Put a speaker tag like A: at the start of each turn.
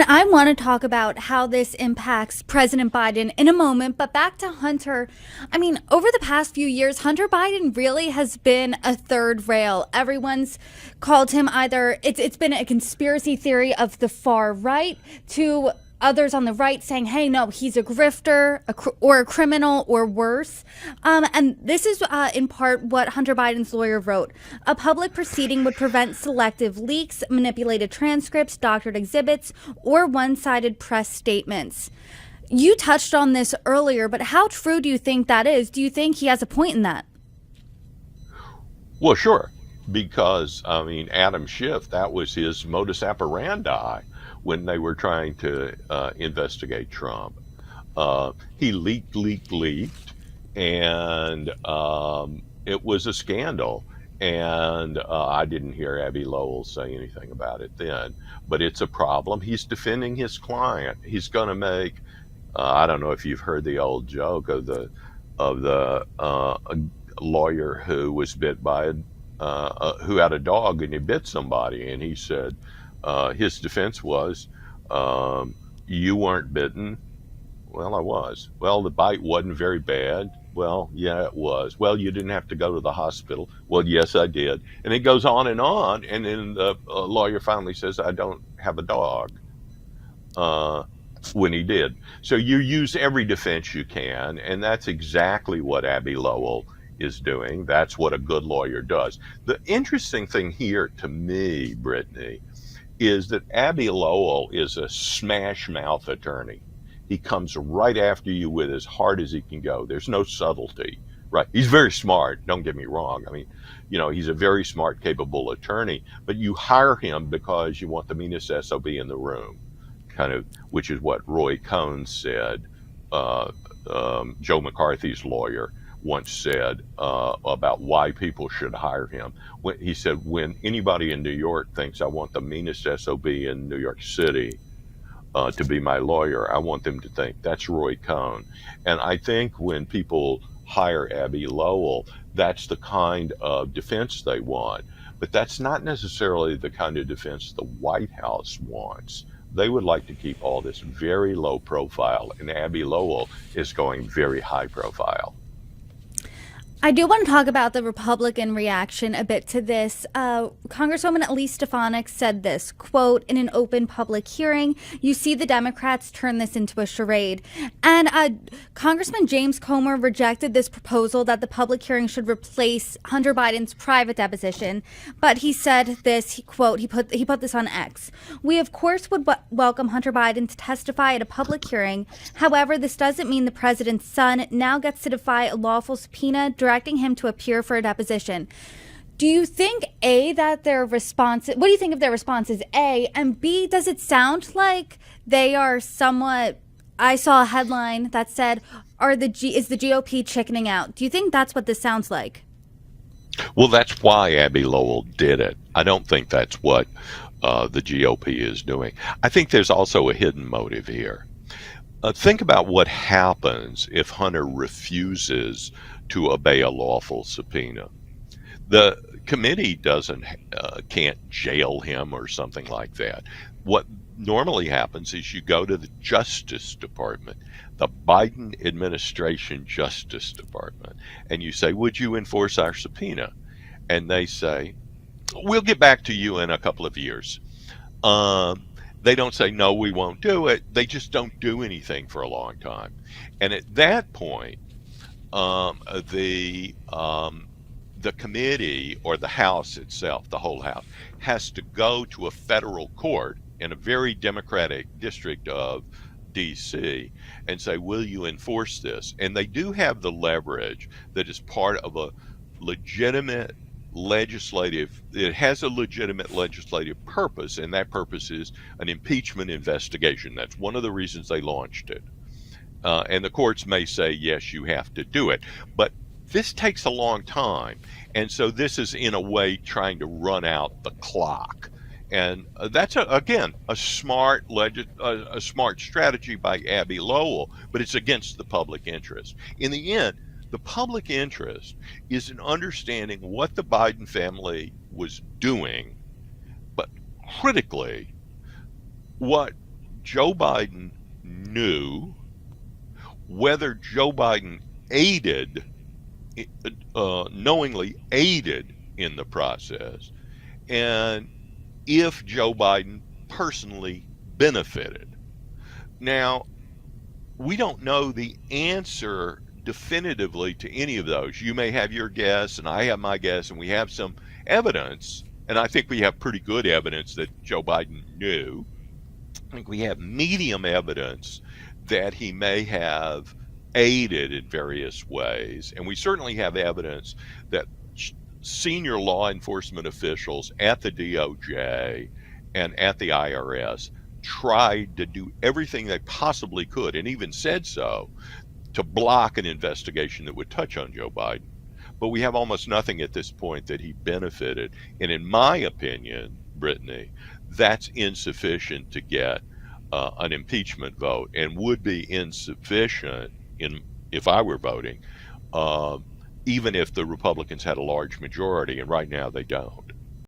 A: And I want to talk about how this impacts President Biden in a moment. But back to Hunter. I mean, over the past few years, Hunter Biden really has been a third rail. Everyone's called him either, it's been a conspiracy theory of the far right to others on the right saying, hey, no, he's a grifter or a criminal or worse. And this is in part what Hunter Biden's lawyer wrote. A public proceeding would prevent selective leaks, manipulated transcripts, doctored exhibits, or one-sided press statements. You touched on this earlier, but how true do you think that is? Do you think he has a point in that?
B: Well, sure, because I mean, Adam Schiff, that was his modus operandi when they were trying to investigate Trump. He leaked, and it was a scandal. And I didn't hear Abby Lowell say anything about it then, but it's a problem. He's defending his client. He's going to make. I don't know if you've heard the old joke of the lawyer who was bit by who had a dog and he bit somebody, and he said his defense was, "You weren't bitten." Well, I was. Well, the bite wasn't very bad. Well, yeah, it was. Well, you didn't have to go to the hospital. Well, yes, I did. And it goes on, and then the lawyer finally says, "I don't have a dog." When he did. So you use every defense you can, and that's exactly what Abby Lowell is doing. That's what a good lawyer does. The interesting thing here to me, Brittany, is that Abby Lowell is a smash mouth attorney. He comes right after you with as hard as he can go. There's no subtlety, right? He's very smart, don't get me wrong. I mean, he's a very smart, capable attorney, but you hire him because you want the meanest SOB in the room, kind of, which is what Roy Cohn said, Joe McCarthy's lawyer once said about why people should hire him. He said, when anybody in New York thinks I want the meanest SOB in New York City to be my lawyer, I want them to think that's Roy Cohn. And I think when people hire Abby Lowell, that's the kind of defense they want. But that's not necessarily the kind of defense the White House wants. They would like to keep all this very low profile, and Abby Lowell is going very high profile.
A: I do want to talk about the Republican reaction a bit to this. Congresswoman Elise Stefanik said this, quote, in an open public hearing, you see the Democrats turn this into a charade. And Congressman James Comer rejected this proposal that the public hearing should replace Hunter Biden's private deposition. But he said this, quote, he put this on X. We, of course, would welcome Hunter Biden to testify at a public hearing. However, this doesn't mean the president's son now gets to defy a lawful subpoena directing him to appear for a deposition. Do you think, A, that their response, what do you think of their responses, A, and B, does it sound like they are somewhat, I saw a headline that said, is the GOP chickening out? Do you think that's what this sounds like?
B: Well, that's why Abby Lowell did it. I don't think that's what the GOP is doing. I think there's also a hidden motive here. Think about what happens if Hunter refuses to obey a lawful subpoena. The committee can't jail him or something like that. What normally happens is you go to the Justice Department, the Biden administration Justice Department, and you say, would you enforce our subpoena? And they say, we'll get back to you in a couple of years. They don't say, no, we won't do it. They just don't do anything for a long time. And at that point, the committee or the House itself, the whole House, has to go to a federal court in a very Democratic district of D.C. and say, will you enforce this? And they do have the leverage that is part of a legitimate it has a legitimate legislative purpose, and that purpose is an impeachment investigation. That's one of the reasons they launched it. And the courts may say, yes, you have to do it. But this takes a long time. And so this is, in a way, trying to run out the clock. And that's, again, a smart strategy by Abby Lowell, but it's against the public interest. In the end, the public interest is in understanding what the Biden family was doing, but critically, what Joe Biden knew, whether Joe Biden aided, knowingly aided in the process, and if Joe Biden personally benefited. Now, we don't know the answer definitively to any of those. You may have your guess, and I have my guess, and we have some evidence, and I think we have pretty good evidence that Joe Biden knew. I think we have medium evidence that he may have aided in various ways, and we certainly have evidence that senior law enforcement officials at the DOJ and at the IRS tried to do everything they possibly could, and even said so, to block an investigation that would touch on Joe Biden. But we have almost nothing at this point that he benefited. And in my opinion, Brittany, that's insufficient to get an impeachment vote, and would be insufficient if I were voting, even if the Republicans had a large majority, and right now they don't.